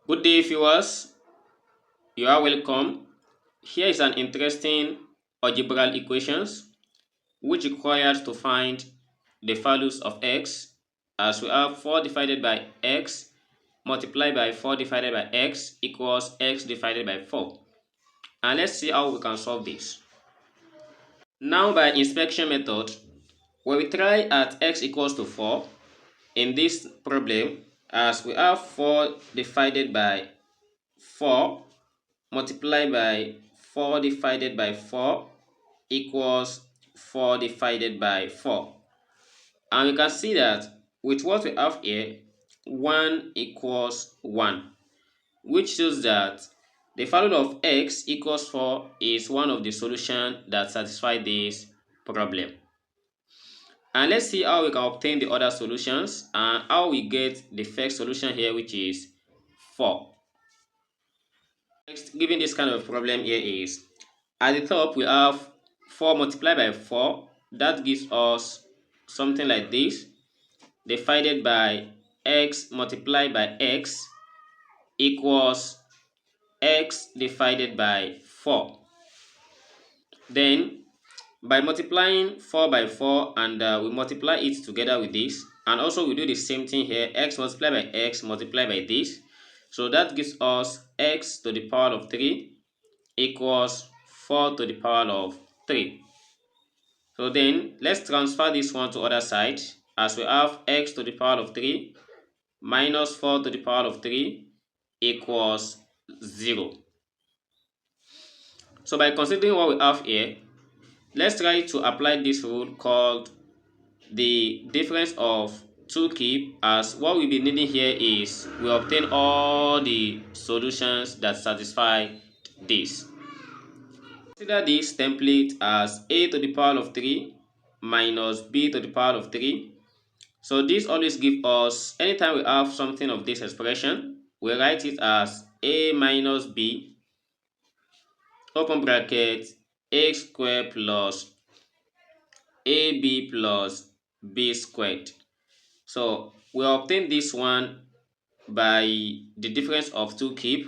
Good day, viewers. You are welcome. Here is an interesting algebraic equations which requires to find the values of x, as we have 4 divided by x multiplied by 4 divided by x equals x divided by 4. And let's see how we can solve this. Now, by inspection method, when we try at x equals to 4 in this problem, as we have 4 divided by 4 multiplied by 4 divided by 4 equals 4 divided by 4. And we can see that with what we have here, 1 equals 1, which shows that the value of x equals 4 is one of the solutions that satisfy this problem. And let's see how we can obtain the other solutions and how we get the first solution here, which is 4. Next, given this kind of problem here is, at the top we have 4 multiplied by 4. That gives us something like this, divided by x multiplied by x equals x divided by 4. Then by multiplying 4 by 4 and we multiply it together with this, and also we do the same thing here, x multiplied by x multiplied by this. So that gives us x to the power of 3 equals 4 to the power of 3. So then let's transfer this one to other side, as we have x to the power of 3 minus 4 to the power of 3 equals 0. So by considering what we have here, let's try to apply this rule called the difference of two keep, as what we'll be needing here is we obtain all the solutions that satisfy this. Consider this template as a to the power of 3 minus b to the power of 3. So this always gives us, anytime we have something of this expression, we write it as a minus b, open bracket, x squared plus ab plus b squared. So we obtain this one by the difference of two keep.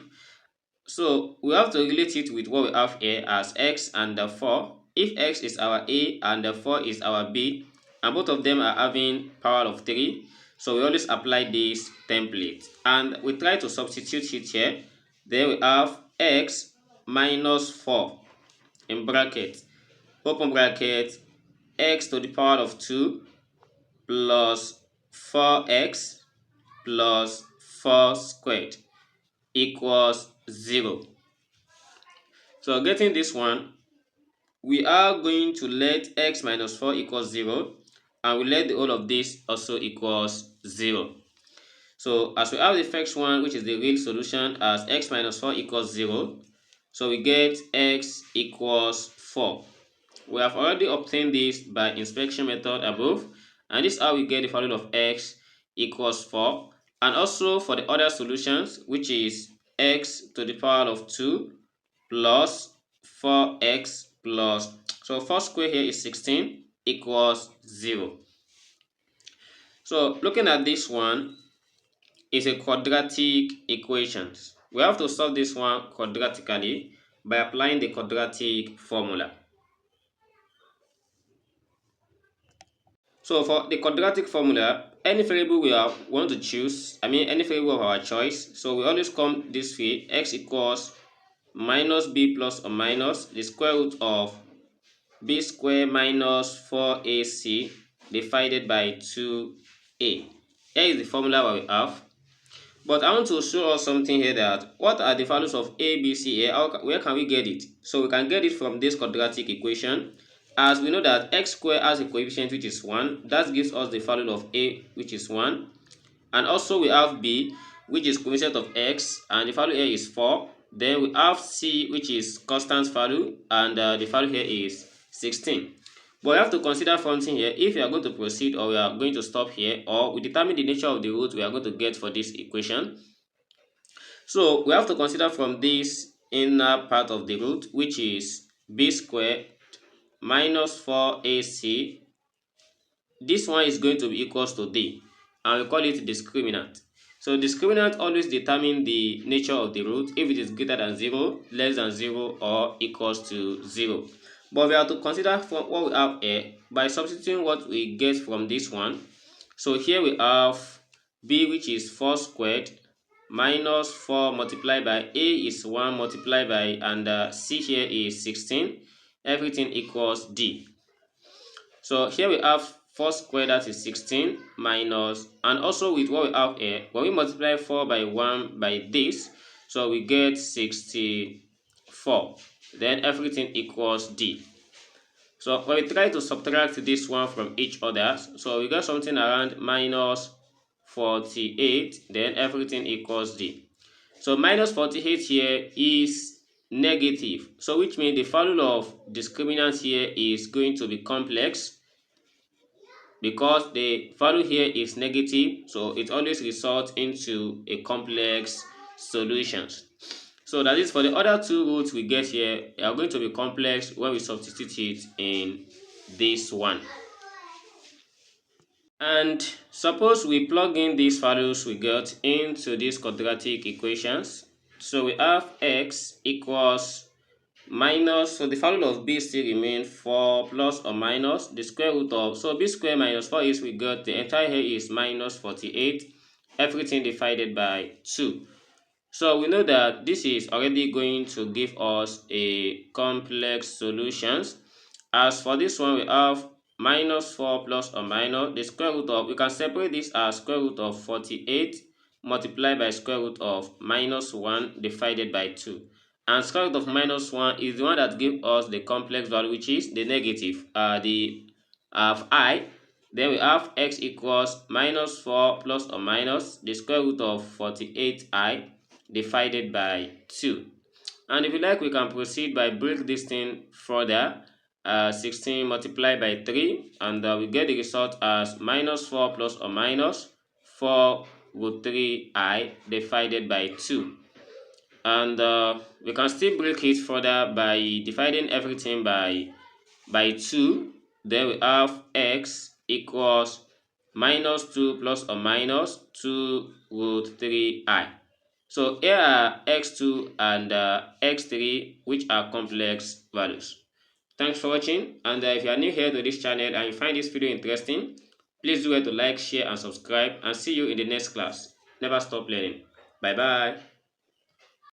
So we have to relate it with what we have here as x and the 4. If x is our a and the 4 is our b, and both of them are having power of 3, so we always apply this template and we try to substitute it here. Then we have x minus 4 in bracket, open bracket, x to the power of 2 plus 4x plus 4 squared equals 0. So getting this one, we are going to let x minus 4 equals 0, and we let the whole of this also equals 0. So as we have the first one, which is the real solution, as x minus 4 equals 0, so we get x equals 4. We have already obtained this by inspection method above, and this is how we get the value of x equals 4. And also for the other solutions, which is x to the power of 2 plus 4x plus, so 4 square here is 16 equals 0. So looking at this one, is a quadratic equations. We have to solve this one quadratically by applying the quadratic formula. So for the quadratic formula, any variable we want to choose, any variable of our choice, so we always come this way, x equals minus b plus or minus the square root of b squared minus 4ac divided by 2a. Here is the formula we have. But I want to show us something here, that what are the values of a, b, c, a? Where can we get it? So we can get it from this quadratic equation. As we know that x squared has a coefficient which is 1, that gives us the value of a, which is 1. And also we have b, which is coefficient of x, and the value here is 4. Then we have c, which is constant value, and the value here is 16. But we have to consider something here. If we are going to proceed, or we are going to stop here, or we determine the nature of the root we are going to get for this equation. So we have to consider from this inner part of the root, which is b squared minus 4ac. This one is going to be equals to d, and we call it discriminant. So discriminant always determine the nature of the root if it is greater than 0, less than 0, or equals to 0. But we have to consider from what we have here by substituting what we get from this one. So here we have b, which is 4 squared, minus 4 multiplied by a is 1 multiplied by, and c here is 16. Everything equals d. So here we have 4 squared, that is 16, minus, and also with what we have here, when we multiply 4 by 1 by this, so we get 64. Then everything equals d. So when we try to subtract this one from each other, so we got something around minus 48, then everything equals d. So minus 48 here is negative, so which means the value of discriminant here is going to be complex, because the value here is negative, so it always results into a complex solutions. So that is for the other two roots we get here, they are going to be complex when we substitute it in this one. And suppose we plug in these values we got into these quadratic equations. So we have x equals minus, so the value of b still remains 4 plus or minus the square root of, so b squared minus 4 is, we got the entire here is minus 48, everything divided by 2. So we know that this is already going to give us a complex solutions. As for this one, we have minus 4 plus or minus the square root of, we can separate this as square root of 48 multiplied by square root of minus 1 divided by 2. And square root of minus 1 is the one that gives us the complex value, which is the negative, the of I. Then we have x equals minus 4 plus or minus the square root of 48i divided by 2. And if you like, we can proceed by break this thing further. 16 multiplied by 3, and we get the result as minus 4 plus or minus 4 root 3i divided by 2. And we can still break it further by dividing everything by 2. Then we have x equals minus 2 plus or minus 2 root 3i. So here are x2 and x3, which are complex values. Thanks for watching, and if you are new here to this channel and you find this video interesting, please do well to like, share and subscribe, and see you in the next class. Never stop learning. Bye bye.